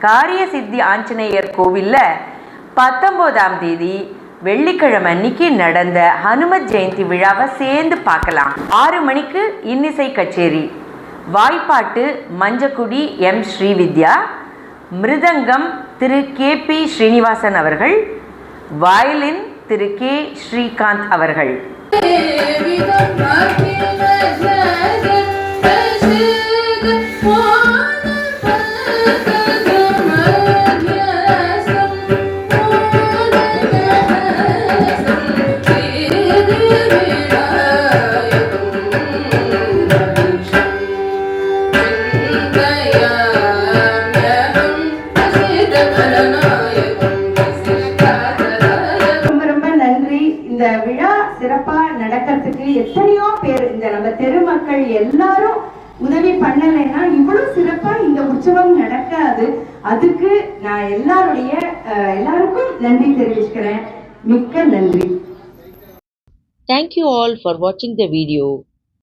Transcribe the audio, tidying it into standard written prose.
காரிய சித்தி ஆஞ்சநேயர் கோவில்ல 19ஆம் தேதி வெள்ளிக்கிழமை அன்னைக்கு நடந்த ஹனுமத் ஜெயந்தி விழாவை சேர்ந்து பார்க்கலாம். 6 மணிக்கு இன்னிசை கச்சேரி, வாய்ப்பாட்டு மஞ்சக்குடி எம் ஸ்ரீவித்யா, மிருதங்கம் திரு கே.பி. ஸ்ரீனிவாசன் அவர்கள், வயலின் திரு கே. ஸ்ரீகாந்த் அவர்கள். இந்த விழா சிறப்பா நடக்கிறதுக்கு எத்தனையோ பேர், இந்த நம்ம தெருமக்கள் எல்லாரும் உதவி பண்ணலைன்னா இவ்வளவு சிறப்பா இந்த உற்சவம் நடக்காது. அதுக்கு நான் எல்லாருக்கும் நன்றி தெரிவிச்சுக்கிறேன். மிக்க நன்றி. Thank you all for watching the video.